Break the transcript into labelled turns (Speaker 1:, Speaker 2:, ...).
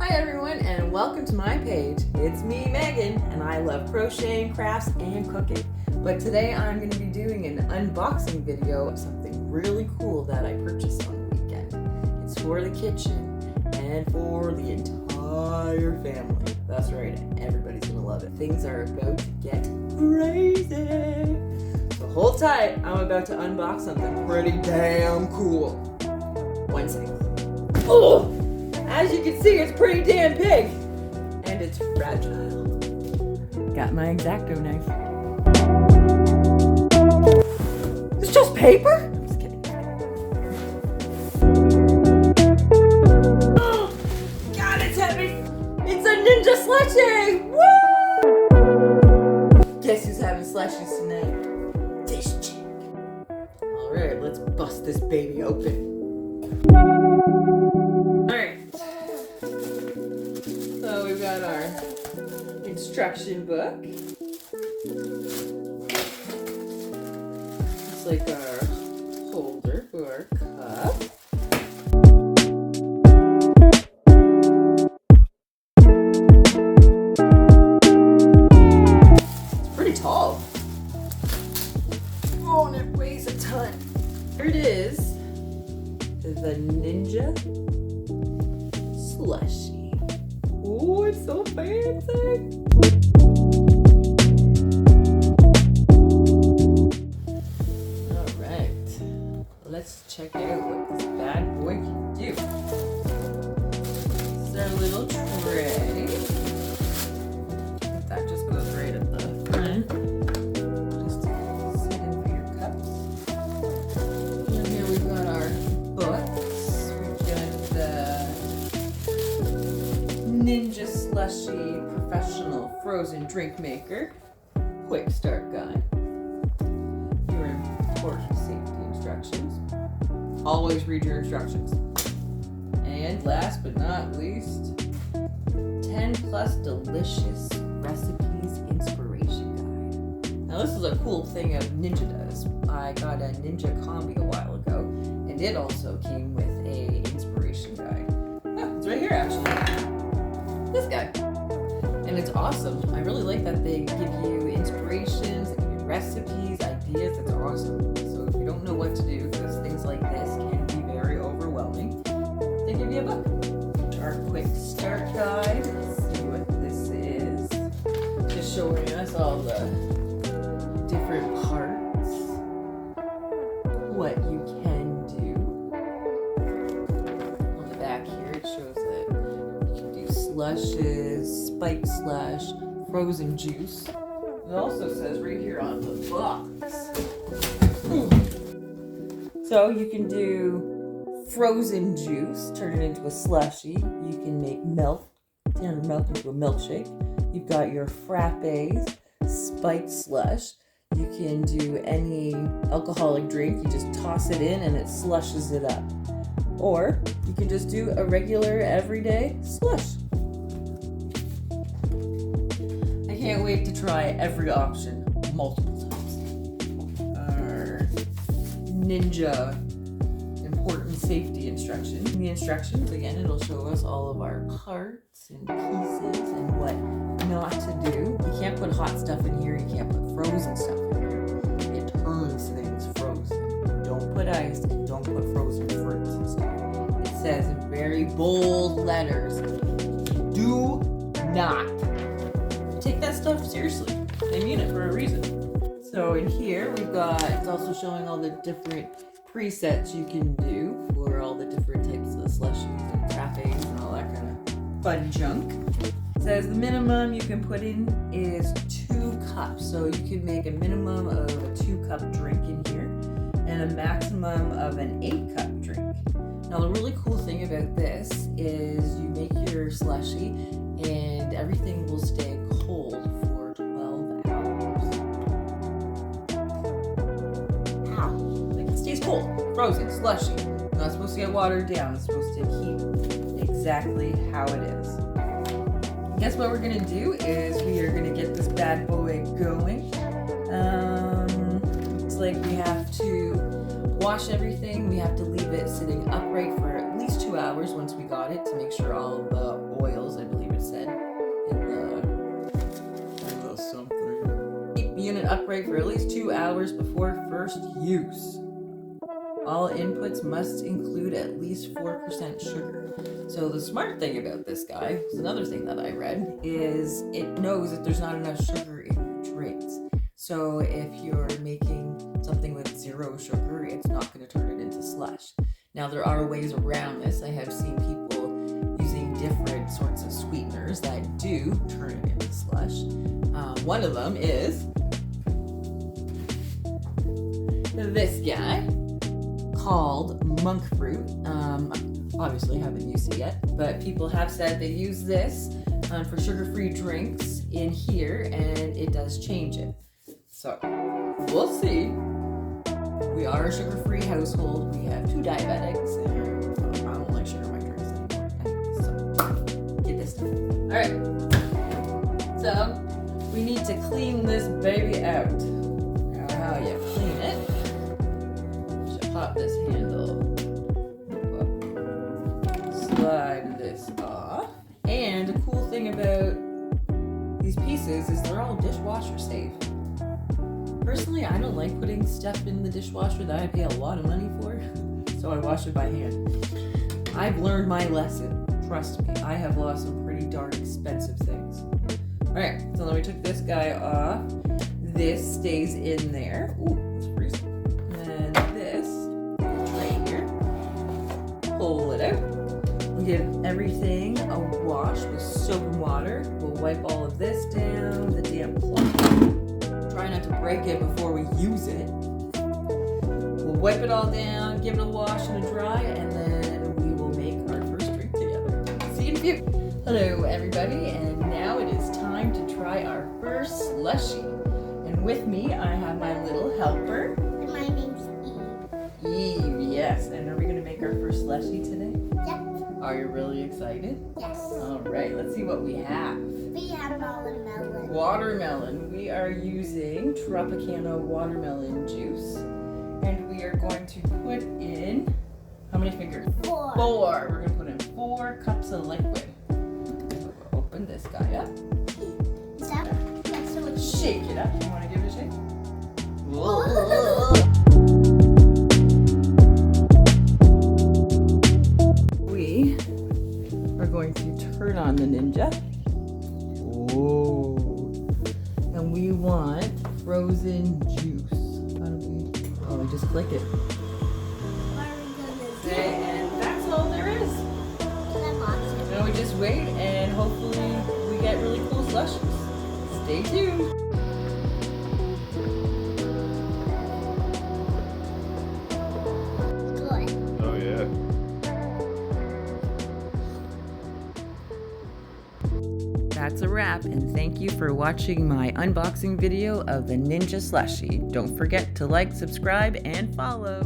Speaker 1: Hi everyone, and welcome to my page. It's me, Megan, and I love crocheting, crafts, and cooking. But today I'm going to be doing an unboxing video of something really cool that I purchased on the weekend. It's for the kitchen and for the entire family. That's right, everybody's going to love it. Things are about to get crazy. So hold tight, I'm about to unbox something pretty damn cool. One second. Oh! As you can see, it's pretty damn big, and it's fragile. Got my X-Acto knife. It's just paper? I'm just kidding. Oh, God, it's heavy. It's a Ninja Slushie. Woo! Guess who's having slushies tonight? This chick. All right, let's bust this baby open. So we've got our instruction book. It's like our holder for our cup. It's pretty tall. Oh, and it weighs a ton. Here it is. The Ninja Slushie. Oh, it's so fancy! Alright, let's check out what this bad boy can do. This is our little tray. That just goes right at the front. Just sit in for your cups. And here we've got our books. We've got the Ninja Slushie Professional Frozen Drink Maker Quick Start Guide. Your important safety instructions. Always read your instructions. And last but not least, 10 plus delicious recipes inspiration guide. Now this is a cool thing that Ninja does. I got a Ninja Combi a while ago, and it also came with a inspiration guide. Oh, it's right here actually. This guy. And it's awesome. I really like that they give you inspirations, they give you recipes, ideas. It's awesome. So if you don't know what to do, because things like this can be very overwhelming, they give you a book. Our quick start guide. Let's see what this is. Just showing us all the different parts. What you can do. On the back here it shows that slushes, spike slush, frozen juice. It also says right here on the box. So you can do frozen juice, turn it into a slushie. You can make milk, turn milk into a milkshake. You've got your frappes, spiked slush. You can do any alcoholic drink. You just toss it in and it slushes it up. Or you can just do a regular everyday slush. I can't wait to try every option multiple times. Our Ninja important safety instruction. In the instructions, again, it'll show us all of our parts and pieces and what not to do. You can't put hot stuff in here. You can't put frozen stuff in here. It turns things frozen. Don't put ice and don't put frozen fruits and stuff. It says in very bold letters, do not take that stuff seriously. They mean it for a reason. So in here we've got, it's also showing all the different presets you can do for all the different types of slushies and frappes and all that kind of fun junk. It says the minimum you can put in is 2 cups. So you can make a minimum of a 2-cup drink in here and a maximum of an 8-cup drink. Now the really cool thing about this is you make your slushie and everything will stay cold for 12 hours. How? Like it stays cold, frozen, slushy. Not supposed to get watered down. It's supposed to keep exactly how it is. Guess what we're gonna do is we are gonna get this bad boy going. It's like we have to wash everything. We have to leave it sitting upright for at least 2 hours once we got it to make sure all of the oil upright for at least 2 hours before first use. All inputs must include at least 4% sugar. So the smart thing about this guy, is another thing that I read, is it knows that there's not enough sugar in your drinks. So if you're making something with 0 sugar, it's not going to turn it into slush. Now there are ways around this. I have seen people using different sorts of sweeteners that do turn it into slush. One of them is this guy called monk fruit. Obviously haven't used it yet, but people have said they use this for sugar-free drinks in here, and it does change it. So we'll see. We are a sugar-free household. We have 2 diabetics, and I don't like sugar in my drinks anymore. Anyway, so get this done. All right. So we need to clean this baby out. Now, how you clean it? Should pop this handle. Slide this off. And the cool thing about these pieces is they're all dishwasher safe. Personally, I don't like putting stuff in the dishwasher that I pay a lot of money for, so I wash it by hand. I've learned my lesson. Trust me, I have lost some pretty darn expensive things. Alright, so then we took this guy off. This stays in there. Ooh, it's freezing. And this right here. Pull it out. We'll give everything a wash with soap and water. We'll wipe all of this down, the damn cloth. Try not to break it before we use it. We'll wipe it all down, give it a wash and a dry, and then we will make our first drink together. See you in a few. Hello everybody, and now it is time to try our first slushie. And with me I have my little helper.
Speaker 2: My name's Eve.
Speaker 1: Eve, yes. And are we going to make our first slushie today?
Speaker 2: Yep.
Speaker 1: Are you really excited?
Speaker 2: Yes.
Speaker 1: Alright, let's see what we have.
Speaker 2: We have watermelon.
Speaker 1: Watermelon. We are using Tropicana watermelon juice. And we are going to put in, how many fingers?
Speaker 2: 4.
Speaker 1: 4. We're going to put in 4 cups of liquid. So we'll open this guy up. Shake it up. You want to give it a shake? Whoa. We are going to turn on the Ninja. Whoa. And we want frozen juice. How do we? Oh, we just click it. And that's all there is. Now we just wait and hopefully we get really cool slushies. Stay tuned.
Speaker 3: Oh yeah.
Speaker 1: That's a wrap, and thank you for watching my unboxing video of the Ninja Slushie. Don't forget to like, subscribe, and follow.